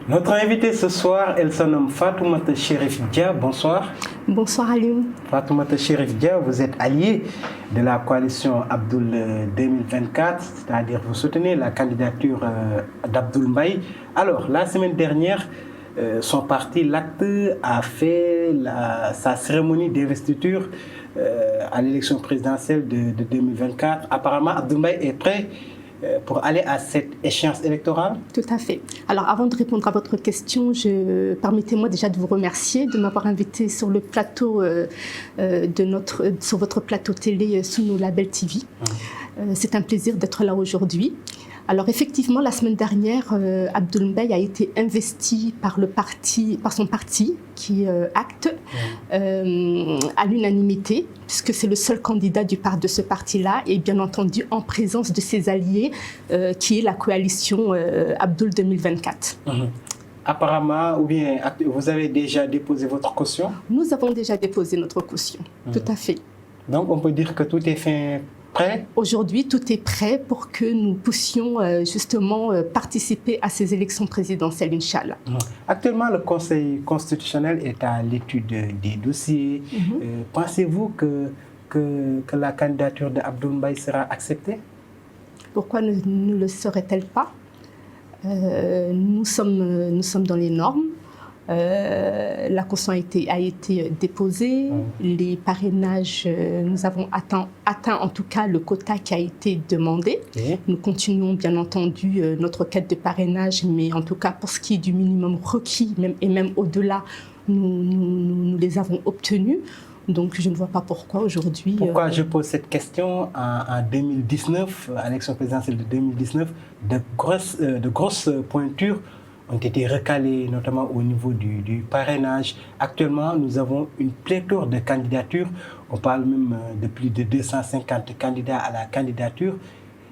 Notre invitée ce soir, elle se nomme Fatoumata Cherif Dia. Bonsoir. Bonsoir Alioune. Fatoumata Cherif Dia, vous êtes alliée de la coalition Abdoul 2024, c'est-à-dire vous soutenez la candidature d'Abdoul Mbaye. Alors, la semaine dernière, son parti, l'ACT, a fait sa cérémonie d'investiture à l'élection présidentielle de 2024. Apparemment, Abdoul Mbaye est prêt pour aller à cette échéance électorale? Tout à fait. Alors, avant de répondre à votre question, permettez-moi déjà de vous remercier de m'avoir invité sur le plateau sur votre plateau télé sous nos labels TV. C'est un plaisir d'être là aujourd'hui. Alors effectivement, la semaine dernière, Abdoul Mbaye a été investi par son parti, qui est ACT, à l'unanimité, puisque c'est le seul candidat de ce parti-là, et bien entendu en présence de ses alliés, qui est la coalition Abdoul 2024. Apparemment, ou bien vous avez déjà déposé votre caution? Nous avons déjà déposé notre caution, tout à fait. Donc on peut dire que tout est fait. Aujourd'hui, tout est prêt pour que nous puissions justement participer à ces élections présidentielles, Inch'Allah. Actuellement, le Conseil constitutionnel est à l'étude des dossiers. Pensez-vous que la candidature d'Abdoul Mbaye sera acceptée? Pourquoi ne le serait-elle pas? Nous sommes dans les normes. La caution a été déposée, les parrainages, nous avons atteint en tout cas le quota qui a été demandé. Nous continuons bien entendu notre quête de parrainage, mais en tout cas pour ce qui est du minimum requis et même au-delà, nous les avons obtenus. Donc je ne vois pas pourquoi aujourd'hui... Pourquoi je pose cette question? En 2019, à l'élection présidentielle de 2019, de grosses pointures ont été recalés, notamment au niveau du parrainage. Actuellement, nous avons une pléthore de candidatures. On parle même de plus de 250 candidats à la candidature.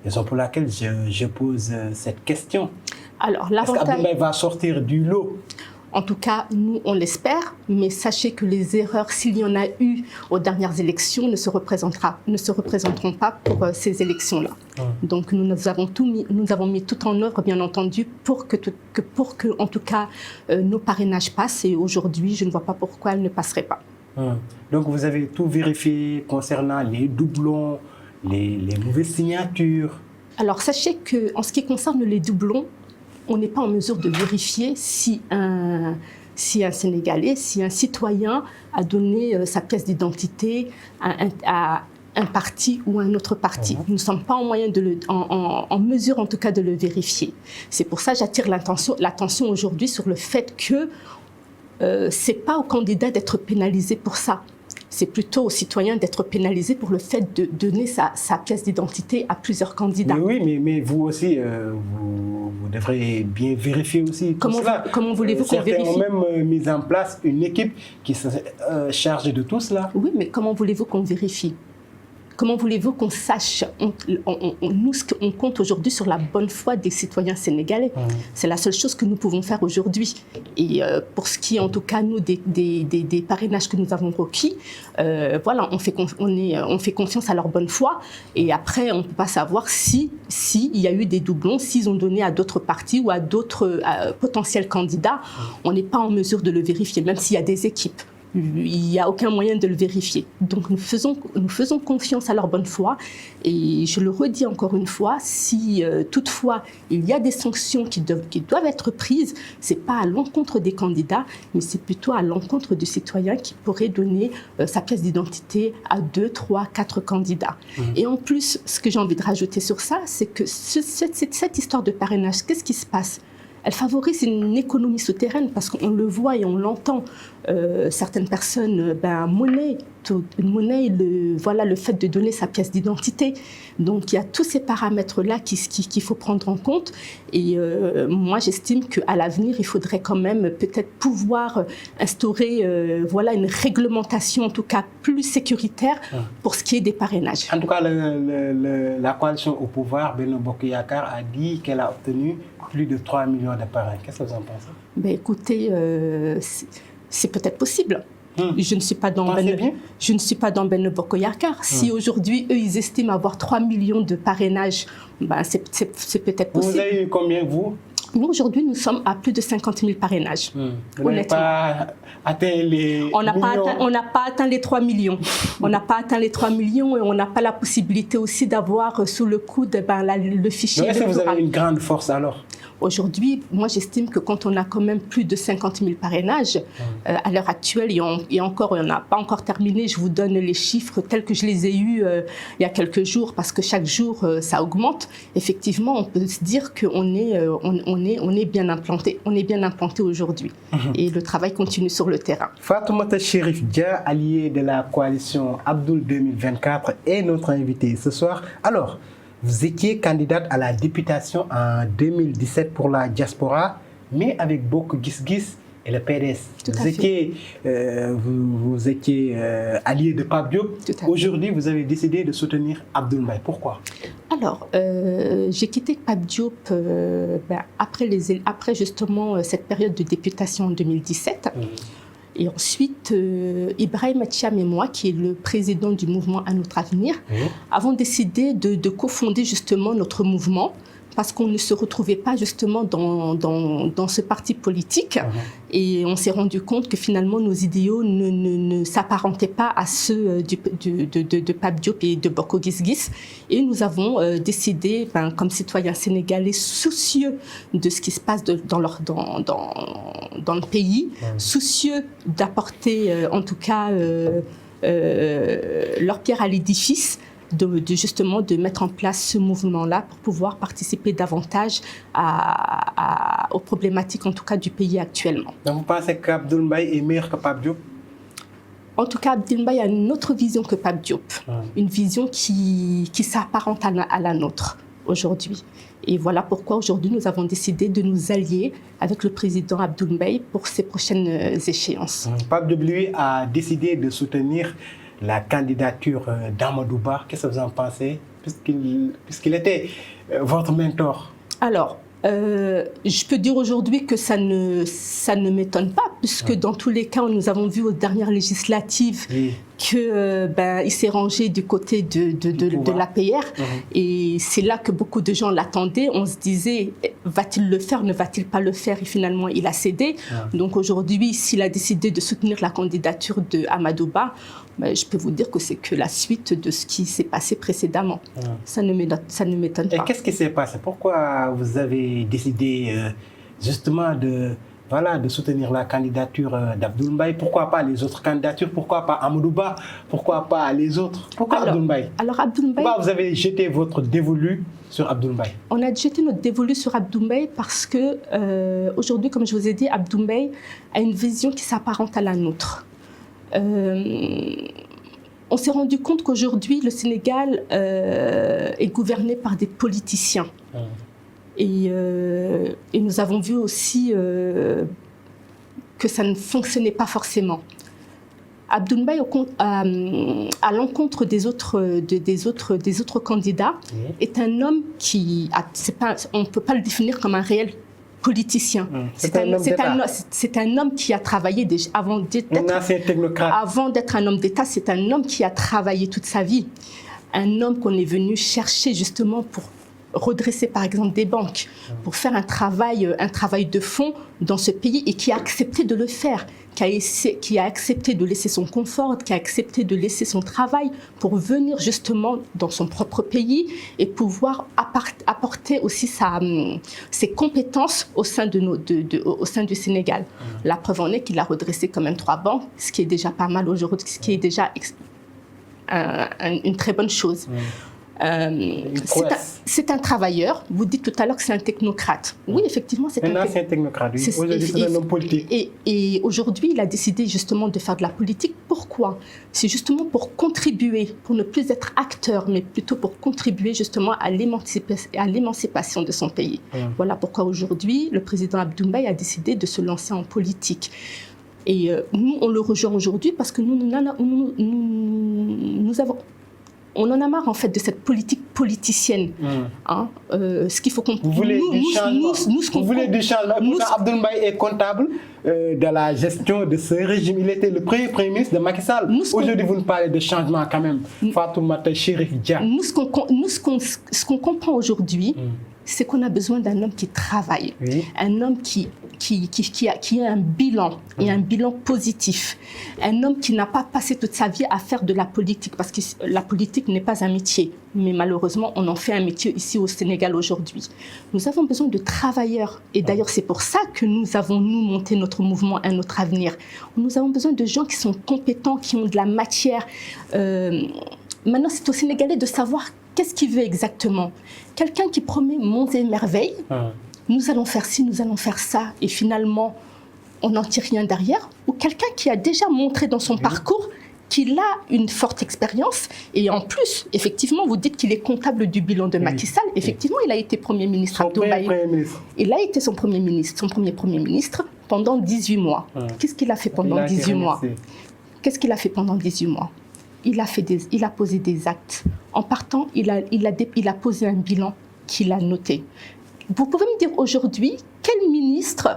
Raison pour laquelle je pose cette question. Est-ce qu'Abdoul Mbaye va sortir du lot? En tout cas, nous, on l'espère, mais sachez que les erreurs, s'il y en a eu aux dernières élections, ne se représenteront pas pour ces élections-là. Donc, nous avons mis tout en œuvre, bien entendu, pour que en tout cas, nos parrainages passent. Et aujourd'hui, je ne vois pas pourquoi elles ne passeraient pas. Donc, vous avez tout vérifié concernant les doublons, les mauvaises signatures? Alors, sachez qu'en ce qui concerne les doublons, on n'est pas en mesure de vérifier si un Sénégalais, si un citoyen a donné sa pièce d'identité à un parti ou un autre parti. Nous ne sommes pas en mesure en tout cas de le vérifier. C'est pour ça que j'attire l'attention aujourd'hui sur le fait que ce n'est pas au candidat d'être pénalisé pour ça. C'est plutôt aux citoyens d'être pénalisés pour le fait de donner sa pièce d'identité à plusieurs candidats. Mais vous aussi, vous devrez bien vérifier aussi tout cela. Comment voulez-vous qu'on vérifie? Certains ont même mis en place une équipe qui se charge de tout cela. Oui, mais comment voulez-vous qu'on vérifie? Comment voulez-vous qu'on sache? Nous, on compte aujourd'hui sur la bonne foi des citoyens sénégalais. C'est la seule chose que nous pouvons faire aujourd'hui. Et pour ce qui est en tout cas, nous, des parrainages que nous avons requis, voilà, on fait confiance à leur bonne foi. Et après, on ne peut pas savoir s'il y a eu des doublons, s'ils ont donné à d'autres partis ou à d'autres potentiels candidats. On n'est pas en mesure de le vérifier, même s'il y a des équipes. Il n'y a aucun moyen de le vérifier. Donc nous faisons confiance à leur bonne foi. Et je le redis encore une fois, si toutefois il y a des sanctions qui doivent être prises, ce n'est pas à l'encontre des candidats, mais c'est plutôt à l'encontre du citoyen qui pourrait donner sa pièce d'identité à 2, 3, 4 candidats. Et en plus, ce que j'ai envie de rajouter sur ça, c'est que cette histoire de parrainage, qu'est-ce qui se passe? Elle favorise une économie souterraine parce qu'on le voit et on l'entend. Certaines personnes monnaient le fait de donner sa pièce d'identité. Donc il y a tous ces paramètres-là qu'il faut prendre en compte. Et moi j'estime qu'à l'avenir, il faudrait quand même peut-être pouvoir instaurer une réglementation en tout cas plus sécuritaire pour ce qui est des parrainages. En tout cas, la coalition au pouvoir, Benno Bokk Yakaar, a dit qu'elle a obtenu plus de 3 millions de parrains. Qu'est-ce que vous en pensez? Écoutez, c'est peut-être possible. Je ne suis pas dans Benno Bokk Yakaar. Si aujourd'hui, eux, ils estiment avoir 3 millions de parrainages, c'est peut-être possible. Vous avez eu combien, vous? Nous, aujourd'hui, nous sommes à plus de 50 000 parrainages. Vous n'avez pas atteint les on n'a pas atteint les 3 millions. On n'a pas atteint les 3 millions et on n'a pas la possibilité aussi d'avoir sous le coude le fichier. Est-ce que vous avez une grande force alors? Aujourd'hui, moi j'estime que quand on a quand même plus de 50 000 parrainages, à l'heure actuelle, et encore, on n'a pas encore terminé, je vous donne les chiffres tels que je les ai eus il y a quelques jours, parce que chaque jour ça augmente. Effectivement, on peut se dire qu'on est bien implanté. On est bien implanté aujourd'hui. Et le travail continue sur le terrain. Fatoumata Chérif Dia, alliée de la coalition Abdoul 2024, est notre invitée ce soir. Alors, vous étiez candidate à la députation en 2017 pour la diaspora, mais avec Bokk Gis Gis et le PDS. Vous étiez alliée de Pape Diop. Aujourd'hui, vous avez décidé de soutenir Abdoul Mbaye. Pourquoi? Alors, j'ai quitté Pape Diop après justement cette période de députation en 2017. Et ensuite, Ibrahima Thiam et moi, qui est le président du mouvement À Notre Avenir, avons décidé de cofonder justement notre mouvement, parce qu'on ne se retrouvait pas justement dans ce parti politique. Et on s'est rendu compte que finalement nos idéaux ne s'apparentaient pas à ceux de Pape Diop et de Bokk Gis Gis. Et nous avons décidé, comme citoyens sénégalais soucieux de ce qui se passe dans le pays, soucieux d'apporter en tout cas leur pierre à l'édifice, justement de mettre en place ce mouvement-là pour pouvoir participer davantage aux problématiques, en tout cas, du pays actuellement. Donc vous pensez qu'Abdoul Mbaye est meilleur que Pape Diop? En tout cas, Abdoul Mbaye a une autre vision que Pape Diop. Une vision qui s'apparente à la nôtre aujourd'hui. Et voilà pourquoi aujourd'hui nous avons décidé de nous allier avec le président Abdoul Mbaye pour ces prochaines échéances. Pape Diop, lui, a décidé de soutenir la candidature d'Amadou Ba. Qu'est-ce que vous en pensez, puisqu'il était votre mentor? Alors, je peux dire aujourd'hui que ça ne m'étonne pas, puisque dans tous les cas, nous avons vu aux dernières législatives qu'il s'est rangé du côté de l'APR. Et c'est là que beaucoup de gens l'attendaient. On se disait, va-t-il le faire, ne va-t-il pas le faire? Et finalement, il a cédé. Donc aujourd'hui, s'il a décidé de soutenir la candidature d'Amadou Ba, je peux vous dire que c'est que la suite de ce qui s'est passé précédemment. Ça ne m'étonne pas. Et qu'est-ce qui s'est passé? Pourquoi vous avez décidé justement de soutenir la candidature d'Abdoul Mbaye? Pourquoi pas les autres candidatures? Pourquoi pas Amadou Ba? Pourquoi pas les autres? Pourquoi Abdoul Mbaye? Alors Abdoul Mbaye, pourquoi vous avez jeté votre dévolu sur Abdoul Mbaye? On a jeté notre dévolu sur Abdoul Mbaye parce que aujourd'hui, comme je vous ai dit, Abdoul Mbaye a une vision qui s'apparente à la nôtre. On s'est rendu compte qu'aujourd'hui, le Sénégal est gouverné par des politiciens. Et nous avons vu aussi que ça ne fonctionnait pas forcément. Abdoul Mbaye, à l'encontre des autres candidats, est un homme qui... on ne peut pas le définir comme un réel politicien. C'est un homme qui a travaillé déjà avant d'être un homme d'État. C'est un homme qui a travaillé toute sa vie. Un homme qu'on est venu chercher justement pour redresser par exemple des banques, pour faire un travail de fond dans ce pays et qui a accepté de le faire, qui a accepté de laisser son confort, qui a accepté de laisser son travail pour venir justement dans son propre pays et pouvoir apporter aussi ses compétences au sein du Sénégal. La preuve en est qu'il a redressé quand même 3 banques, ce qui est déjà pas mal aujourd'hui, ce qui est déjà une très bonne chose. C'est un travailleur. Vous dites tout à l'heure que c'est un technocrate. Oui, effectivement, c'est un ancien technocrate. Aujourd'hui, c'est un homme politique. Et aujourd'hui, il a décidé justement de faire de la politique. Pourquoi? C'est justement pour contribuer, pour ne plus être acteur, mais plutôt pour contribuer justement à l'émancipation de son pays. Voilà pourquoi aujourd'hui, le président Abdoul Mbaye a décidé de se lancer en politique. Et nous, on le rejoint aujourd'hui parce que on en a marre en fait de cette politique politicienne. Ce qu'il faut qu'on... Vous voulez du changement? Vous voulez du changement? Abdoul Mbaye est comptable de la gestion de ce régime. Il était le premier ministre de Macky Sall. Aujourd'hui, vous nous parlez de changement quand même. Fatoumata Chérif Dia. Ce qu'on comprend aujourd'hui, c'est qu'on a besoin d'un homme qui travaille, Oui. un homme qui a un bilan, et un bilan positif, un homme qui n'a pas passé toute sa vie à faire de la politique, parce que la politique n'est pas un métier, mais malheureusement, on en fait un métier ici au Sénégal aujourd'hui. Nous avons besoin de travailleurs, et d'ailleurs, c'est pour ça que nous avons, monté notre mouvement Un Autre Avenir. Nous avons besoin de gens qui sont compétents, qui ont de la matière. Maintenant, c'est aux Sénégalais de savoir qu'est-ce qu'il veut exactement. Quelqu'un qui promet monts et merveilles, nous allons faire ci, nous allons faire ça, et finalement, on n'en tire rien derrière. Ou quelqu'un qui a déjà montré dans son parcours qu'il a une forte expérience, et en plus, effectivement, vous dites qu'il est comptable du bilan de Macky Sall. Effectivement, il a été Premier ministre. Il a été son Premier ministre pendant 18 mois. Qu'est-ce qu'il a fait pendant 18 mois? Qu'est-ce qu'il a fait pendant 18 mois? Il a posé des actes. En partant, il a posé un bilan qu'il a noté. Vous pouvez me dire aujourd'hui, quel ministre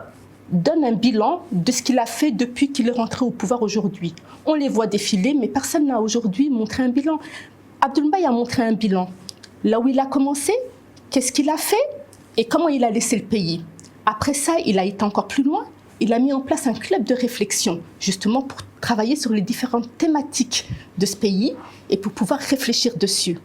donne un bilan de ce qu'il a fait depuis qu'il est rentré au pouvoir aujourd'hui? On les voit défiler, mais personne n'a aujourd'hui montré un bilan. Abdoul Mbaye a montré un bilan. Là où il a commencé, qu'est-ce qu'il a fait et comment il a laissé le pays. Après ça, il a été encore plus loin. Il a mis en place un club de réflexion, justement pour travailler sur les différentes thématiques de ce pays et pour pouvoir réfléchir dessus.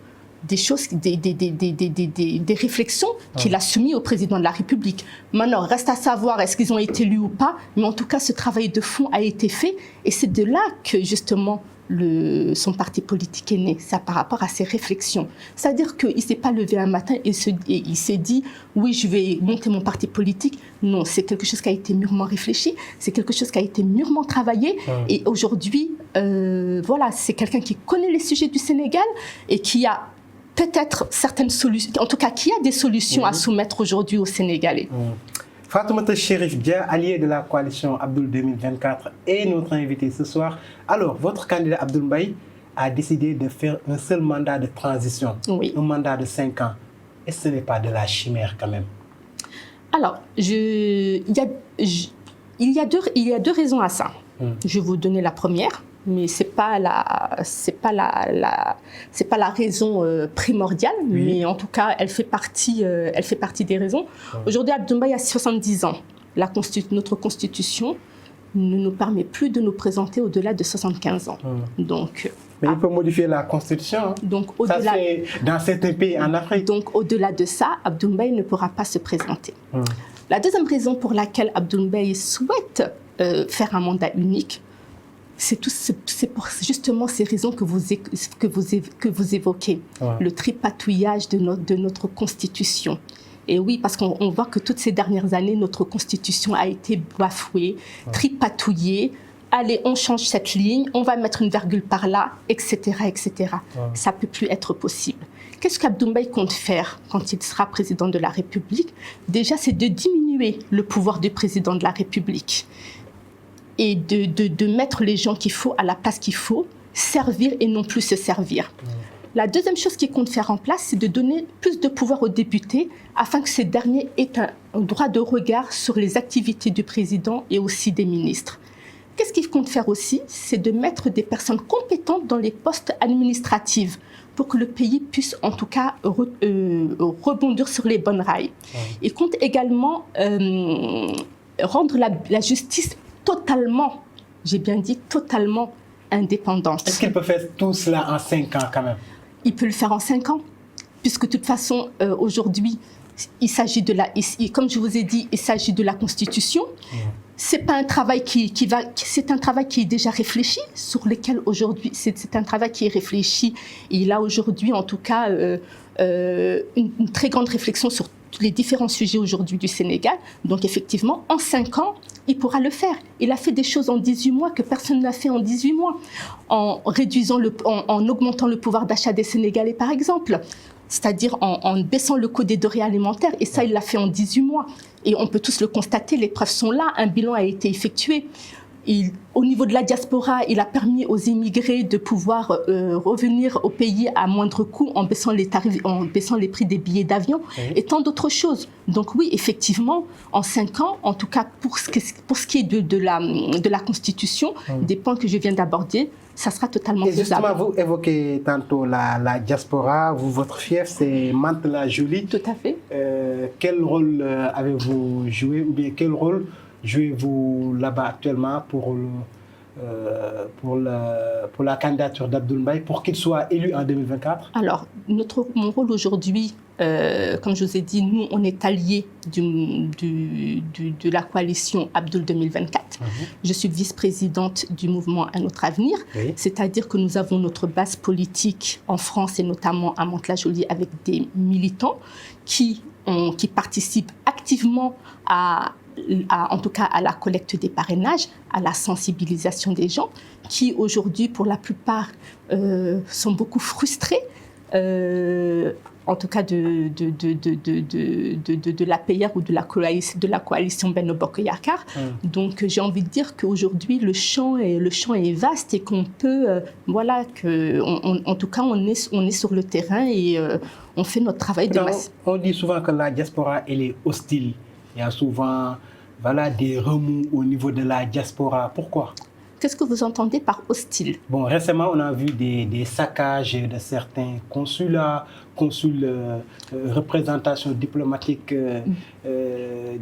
Des choses, des réflexions qu'il a soumises au président de la République. Maintenant, reste à savoir est-ce qu'ils ont été élus ou pas, mais en tout cas, ce travail de fond a été fait et c'est de là que justement son parti politique est né, ça par rapport à ses réflexions. C'est-à-dire qu'il ne s'est pas levé un matin et il s'est dit « oui, je vais monter mon parti politique ». Non, c'est quelque chose qui a été mûrement réfléchi, c'est quelque chose qui a été mûrement travaillé. Et aujourd'hui, voilà, c'est quelqu'un qui connaît les sujets du Sénégal et qui a peut-être certaines solutions, en tout cas qui a des solutions à soumettre aujourd'hui aux Sénégalais. Fatoumata Chérif Dia, allié de la coalition Abdoul 2024, est notre invité ce soir. Alors, votre candidat Abdoul Mbaye a décidé de faire un seul mandat de transition, un mandat de 5 ans. Est-ce que ce n'est pas de la chimère quand même? Alors, il y a deux raisons à ça. Je vais vous donner la première, mais c'est pas la raison primordiale, mais en tout cas, elle fait partie des raisons. Aujourd'hui, Abdoul Mbaye a 70 ans. Notre constitution ne nous permet plus de nous présenter au-delà de 75 ans. Donc, mais il peut modifier la constitution. Hein. Donc, ça se fait dans certains pays en Afrique. Donc, au-delà de ça, Abdoul Mbaye ne pourra pas se présenter. La deuxième raison pour laquelle Abdoul Mbaye souhaite faire un mandat unique, c'est pour justement ces raisons que vous évoquez. Le tripatouillage de notre constitution. Et oui, parce qu'on voit que toutes ces dernières années, notre constitution a été bafouée, tripatouillée. Allez, on change cette ligne, on va mettre une virgule par là, etc. etc. Ça ne peut plus être possible. Qu'est-ce qu'Abdoul Mbaye compte faire quand il sera président de la République? Déjà, c'est de diminuer le pouvoir du président de la République et de mettre les gens qu'il faut à la place qu'il faut, servir et non plus se servir. La deuxième chose qu'il compte faire en place, c'est de donner plus de pouvoir aux députés afin que ces derniers aient un droit de regard sur les activités du président et aussi des ministres. Qu'est-ce qu'il compte faire aussi? C'est de mettre des personnes compétentes dans les postes administratifs pour que le pays puisse en tout cas rebondir sur les bonnes rails. Il compte également rendre la justice totalement, j'ai bien dit totalement indépendante. Est-ce qu'il peut faire tout cela en 5 ans quand même? Il peut le faire en 5 ans, puisque de toute façon, aujourd'hui, il s'agit comme je vous ai dit, il s'agit de la Constitution. C'est pas un travail c'est un travail qui est déjà réfléchi, sur lequel aujourd'hui, c'est un travail qui est réfléchi. Il a aujourd'hui, en tout cas, une très grande réflexion sur les différents sujets aujourd'hui du Sénégal. Donc effectivement, en 5 ans, il pourra le faire. Il a fait des choses en 18 mois que personne n'a fait en 18 mois. En augmentant le pouvoir d'achat des Sénégalais, par exemple. C'est-à-dire en baissant le coût des denrées alimentaires. Et ça, il l'a fait en 18 mois. Et on peut tous le constater, les preuves sont là, un bilan a été effectué. Au niveau de la diaspora, il a permis aux immigrés de pouvoir revenir au pays à moindre coût en baissant les tarifs, en baissant les prix des billets d'avion et tant d'autres choses. Donc oui, effectivement, en 5 ans, en tout cas pour ce qui est de la Constitution, des points que je viens d'aborder, ça sera totalement faisable. Et justement, vous évoquez tantôt la diaspora. Votre fief, c'est Mantes-la-Jolie. Tout à fait. Quel rôle avez-vous joué, ou bien quel rôle jouez-vous là-bas actuellement pour la candidature d'Abdoul Mbaye, pour qu'il soit élu en 2024? Alors, mon rôle aujourd'hui, comme je vous ai dit, nous, on est alliés de la coalition Abdoul 2024. Je suis vice-présidente du mouvement Un autre avenir, c'est-à-dire que nous avons notre base politique en France et notamment à Mantes-la-Jolie avec des militants qui participent activement en tout cas à la collecte des parrainages, à la sensibilisation des gens, qui aujourd'hui, pour la plupart, sont beaucoup frustrés, en tout cas de l'APR ou de la coalition Benno Bokk Yakaar. Donc j'ai envie de dire qu'aujourd'hui, le champ est vaste et qu'on peut, en tout cas, on est sur le terrain et on fait notre travail de masse. On dit souvent que la diaspora, elle est hostile. Il y a souvent des remous au niveau de la diaspora. Pourquoi? Qu'est-ce que vous entendez par hostile? Bon, récemment, on a vu des saccages de certains consulats, représentations diplomatiques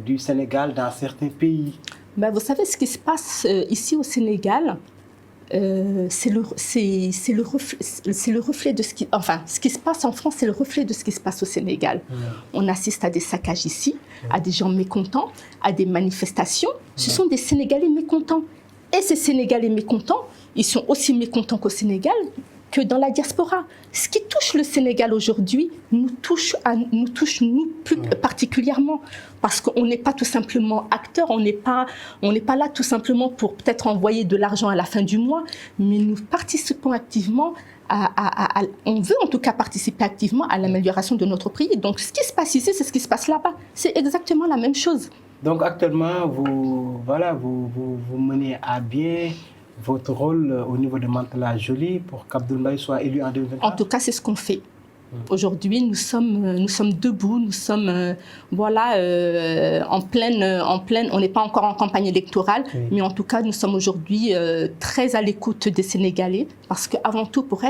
du Sénégal dans certains pays. Ben, vous savez, ce qui se passe ici au Sénégal, c'est le reflet de ce qui... Enfin, ce qui se passe en France, c'est le reflet de ce qui se passe au Sénégal. On assiste à des saccages ici, à des gens mécontents, à des manifestations. Ce sont des Sénégalais mécontents. Et ces Sénégalais mécontents, ils sont aussi mécontents qu'au Sénégal que dans la diaspora. Ce qui touche le Sénégal aujourd'hui nous touche plus particulièrement, parce qu'on n'est pas tout simplement acteur, on n'est pas là tout simplement pour peut-être envoyer de l'argent à la fin du mois, mais nous participons activement on veut en tout cas participer activement à l'amélioration de notre pays. Donc ce qui se passe ici, c'est ce qui se passe là-bas. C'est exactement la même chose. Donc actuellement, vous menez à bien votre rôle au niveau de Mantes-la-Jolie pour qu'Abdoul Mbaye soit élu en 2024? En tout cas, c'est ce qu'on fait. Aujourd'hui, nous sommes debout, nous sommes en pleine, on n'est pas encore en campagne électorale, mais en tout cas, nous sommes aujourd'hui très à l'écoute des Sénégalais, parce qu'avant tout, pour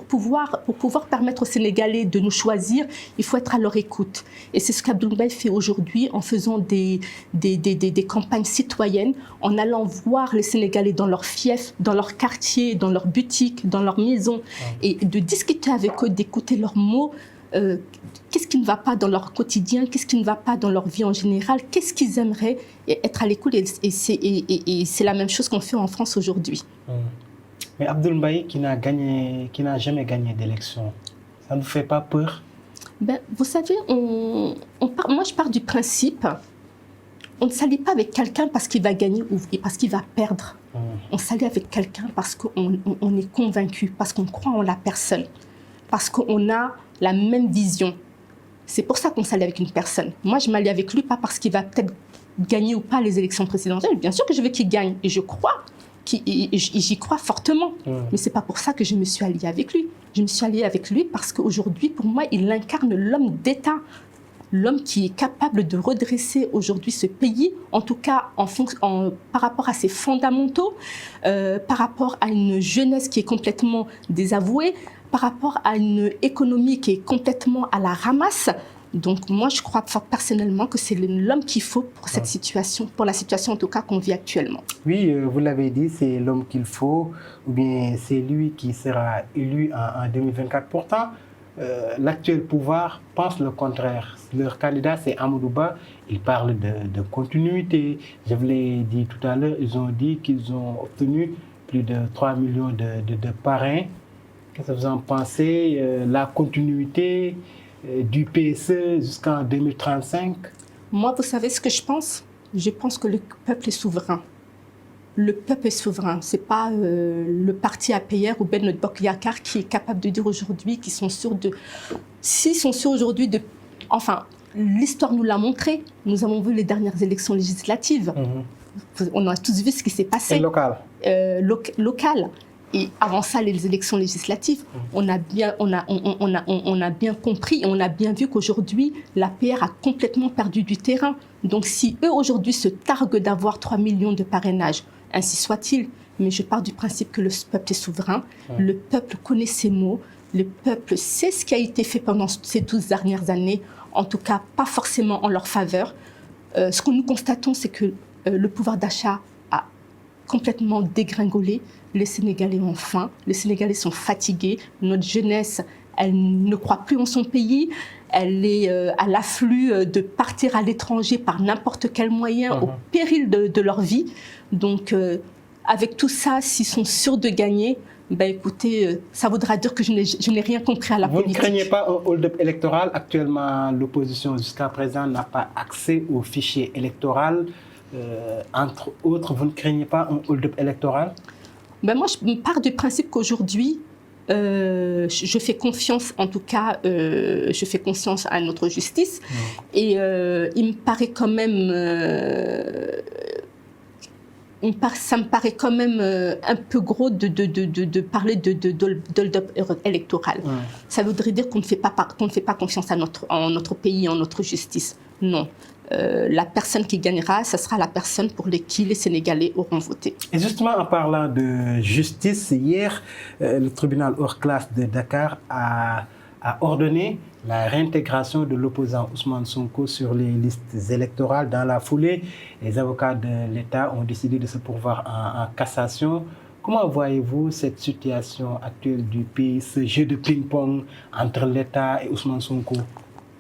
pouvoir permettre aux Sénégalais de nous choisir, il faut être à leur écoute. Et c'est ce qu'Abdoul Mbaye fait aujourd'hui en faisant des campagnes citoyennes, en allant voir les Sénégalais dans leurs fiefs, dans leurs quartiers, dans leurs boutiques, dans leurs maisons, et de discuter avec eux, d'écouter leurs mots, qu'est-ce qui ne va pas dans leur quotidien, qu'est-ce qui ne va pas dans leur vie en général, qu'est-ce qu'ils aimeraient, et être à l'écoute. Et c'est la même chose qu'on fait en France aujourd'hui. Mais Abdoul Mbaye qui n'a jamais gagné d'élection, ça ne vous fait pas peur? Ben, vous savez, moi je pars du principe, on ne s'allie pas avec quelqu'un parce qu'il va gagner ou parce qu'il va perdre. On s'allie avec quelqu'un parce qu'on est convaincu, parce qu'on croit en la personne, parce qu'on a la même vision. C'est pour ça qu'on s'allie avec une personne. Moi, je m'allie avec lui pas parce qu'il va peut-être gagner ou pas les élections présidentielles. Bien sûr que je veux qu'il gagne et je crois, j'y crois fortement. Mais c'est pas pour ça que je me suis alliée avec lui. Je me suis alliée avec lui parce qu'aujourd'hui, pour moi, il incarne l'homme d'État. L'homme qui est capable de redresser aujourd'hui ce pays, en tout cas par rapport à ses fondamentaux, par rapport à une jeunesse qui est complètement désavouée, par rapport à une économie qui est complètement à la ramasse. Donc moi, je crois personnellement que c'est l'homme qu'il faut pour cette situation, pour la situation en tout cas qu'on vit actuellement. Oui, vous l'avez dit, c'est l'homme qu'il faut, ou bien c'est lui qui sera élu en 2024. Pourtant, l'actuel pouvoir pense le contraire. Leur candidat, c'est Amadou Ba. Il parle de continuité. Je vous l'ai dit tout à l'heure, ils ont dit qu'ils ont obtenu plus de 3 millions de parrains. Qu'est-ce que vous en pensez? La continuité du PSE jusqu'en 2035? Moi, vous savez ce que je pense? Je pense que le peuple est souverain. Le peuple est souverain. Ce n'est pas le parti APR ou Benno Bokk Yakaar qui est capable de dire aujourd'hui qu'ils sont sûrs de... S'ils sont sûrs aujourd'hui de... Enfin, l'histoire nous l'a montré. Nous avons vu les dernières élections législatives. on a tous vu ce qui s'est passé. Et local. Local. Et avant ça, les élections législatives, on a bien compris et on a bien vu qu'aujourd'hui, l'APR a complètement perdu du terrain. Donc si eux, aujourd'hui, se targuent d'avoir 3 millions de parrainages, ainsi soit-il, mais je pars du principe que le peuple est souverain, le peuple connaît ses mots, le peuple sait ce qui a été fait pendant ces 12 dernières années, en tout cas pas forcément en leur faveur. Ce que nous constatons, c'est que le pouvoir d'achat a complètement dégringolé. Les Sénégalais ont faim, les Sénégalais sont fatigués, notre jeunesse, elle ne croit plus en son pays, elle est à l'afflux de partir à l'étranger par n'importe quel moyen, au péril de leur vie. Donc, avec tout ça, s'ils sont sûrs de gagner, ben écoutez, ça voudra dire que je n'ai rien compris à la politique. Vous ne craignez pas un hold-up électoral? Actuellement, l'opposition jusqu'à présent n'a pas accès au fichier électoral. Entre autres, vous ne craignez pas un hold-up électoral? Ben moi, je pars du principe qu'aujourd'hui, je fais confiance, en tout cas, je fais confiance à notre justice. Et il me paraît quand même, ça me paraît quand même un peu gros de parler d'hold-up électoral. Ça voudrait dire qu'on ne fait pas confiance en notre pays, en notre justice. Non. La personne qui gagnera, ce sera la personne pour qui les Sénégalais auront voté. Et justement, en parlant de justice, hier, le tribunal hors classe de Dakar a ordonné la réintégration de l'opposant Ousmane Sonko sur les listes électorales. Dans la foulée, les avocats de l'État ont décidé de se pourvoir en cassation. Comment voyez-vous cette situation actuelle du pays, ce jeu de ping-pong entre l'État et Ousmane Sonko?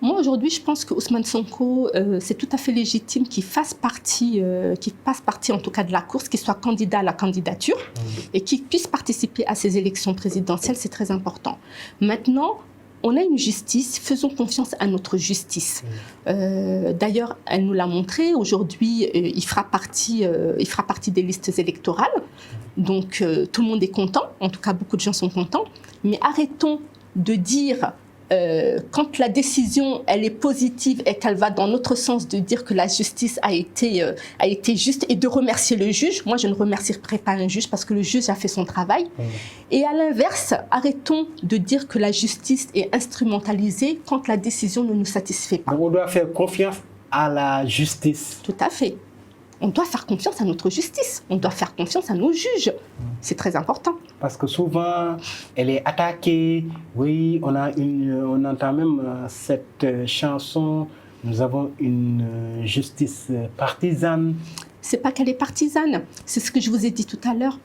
Moi, aujourd'hui, je pense que Ousmane Sonko, c'est tout à fait légitime qu'il fasse partie en tout cas de la course, qu'il soit candidat à la candidature et qu'il puisse participer à ces élections présidentielles, c'est très important. Maintenant, on a une justice, faisons confiance à notre justice. D'ailleurs, elle nous l'a montré, aujourd'hui, il fera partie des listes électorales, donc tout le monde est content, en tout cas beaucoup de gens sont contents, mais arrêtons de dire... quand la décision elle est positive et qu'elle va dans notre sens, de dire que la justice a été juste et de remercier le juge. Moi, je ne remercierai pas un juge parce que le juge a fait son travail. Et à l'inverse, arrêtons de dire que la justice est instrumentalisée quand la décision ne nous satisfait pas. Donc on doit faire confiance à la justice. Tout à fait. On doit faire confiance à notre justice. On doit faire confiance à nos juges. C'est très important. Parce que souvent, elle est attaquée. Oui, on entend même cette chanson. Nous avons une justice partisane. C'est pas qu'elle est partisane. C'est ce que je vous ai dit tout à l'heure.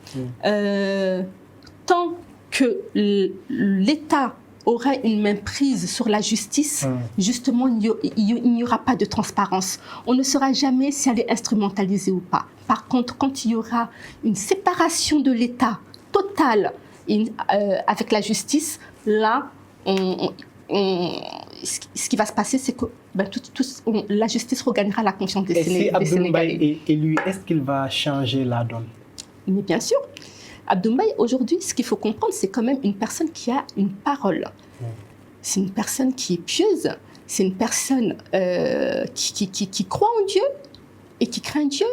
Tant que l'État aura une main prise sur la justice, justement, il n'y aura pas de transparence. On ne saura jamais si elle est instrumentalisée ou pas. Par contre, quand il y aura une séparation de l'État totale avec la justice, là, ce qui va se passer, c'est que la justice regagnera la confiance des Sénégalais. Et si Abdoul Mbaye est élu, est-ce qu'il va changer la donne? Mais bien sûr. Abdoul Mbaye, aujourd'hui, ce qu'il faut comprendre, c'est quand même une personne qui a une parole. C'est une personne qui est pieuse, c'est une personne qui croit en Dieu et qui craint Dieu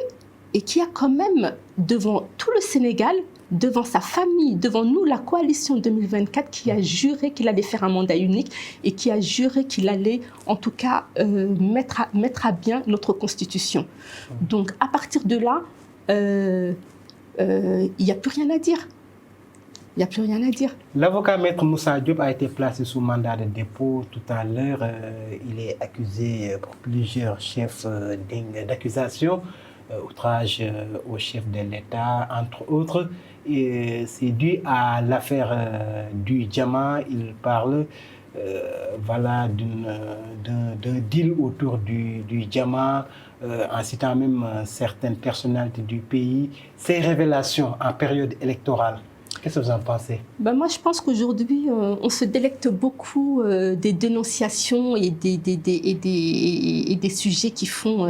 et qui a quand même, devant tout le Sénégal, devant sa famille, devant nous, la coalition 2024, qui a juré qu'il allait faire un mandat unique et qui a juré qu'il allait, en tout cas, mettre à bien notre Constitution. Donc, à partir de là, il n'y a plus rien à dire. Il n'y a plus rien à dire. L'avocat Maître Moussa Diop a été placé sous mandat de dépôt tout à l'heure. Il est accusé pour plusieurs chefs d'accusation, outrage au chef de l'État, entre autres. C'est dû à l'affaire du diamant. Il parle d'un deal autour du diamant, en citant même certaines personnalités du pays. Ces révélations en période électorale, Qu'est-ce que vous en pensez? Moi, je pense qu'aujourd'hui, on se délecte beaucoup des dénonciations et des sujets qui font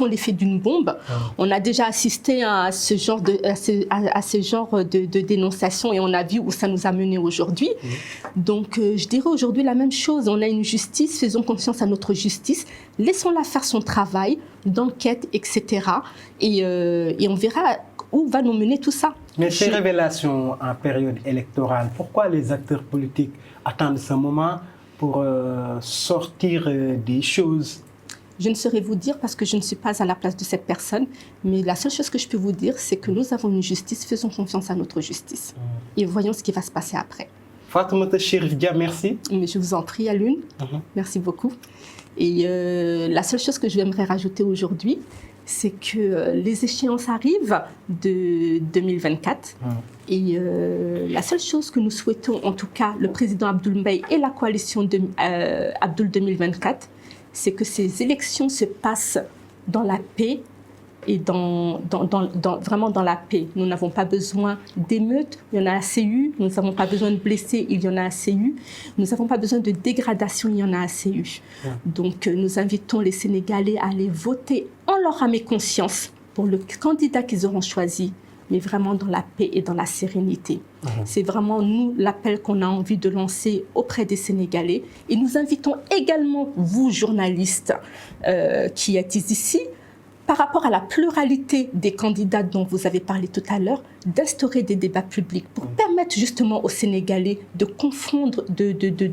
l'effet d'une bombe. On a déjà assisté à ce genre de dénonciation et on a vu où ça nous a mené aujourd'hui. Donc, je dirais aujourd'hui la même chose. On a une justice, faisons confiance à notre justice, laissons-la faire son travail d'enquête, etc. Et on verra où va nous mener tout ça. Mais ces révélations en période électorale, pourquoi les acteurs politiques attendent ce moment pour sortir des choses? Je ne saurais vous dire parce que je ne suis pas à la place de cette personne, mais la seule chose que je peux vous dire, c'est que nous avons une justice, faisons confiance à notre justice. Et voyons ce qui va se passer après. Fatoumata Chérif Dia, merci. Mais je vous en prie, Alioune. Merci beaucoup. Et la seule chose que j'aimerais rajouter aujourd'hui, c'est que les échéances arrivent de 2024. Et la seule chose que nous souhaitons, en tout cas le président Abdoul Mbaye et la coalition Abdoul 2024, c'est que ces élections se passent dans la paix et vraiment dans la paix. Nous n'avons pas besoin d'émeutes, il y en a assez eu. Nous n'avons pas besoin de blessés, il y en a assez eu. Nous n'avons pas besoin de dégradation, il y en a assez eu. Donc nous invitons les Sénégalais à aller voter en leur âme et conscience pour le candidat qu'ils auront choisi, mais vraiment dans la paix et dans la sérénité. C'est vraiment nous l'appel qu'on a envie de lancer auprès des Sénégalais. Et nous invitons également vous, journalistes qui êtes ici, par rapport à la pluralité des candidats dont vous avez parlé tout à l'heure, d'instaurer des débats publics pour permettre justement aux Sénégalais de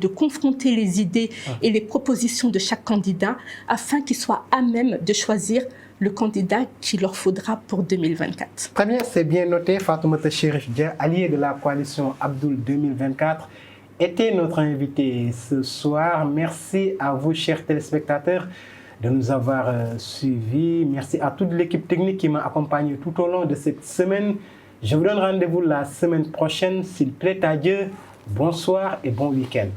confronter les idées et les propositions de chaque candidat afin qu'ils soient à même de choisir le candidat qu'il leur faudra pour 2024. Très bien, c'est bien noté. Fatoumata Chérif Dia, allié de la coalition Abdoul 2024, était notre invité ce soir. Merci à vous, chers téléspectateurs, de nous avoir suivis. Merci à toute l'équipe technique qui m'a accompagné tout au long de cette semaine. Je vous donne rendez-vous la semaine prochaine, s'il plaît à Dieu. Bonsoir et bon week-end.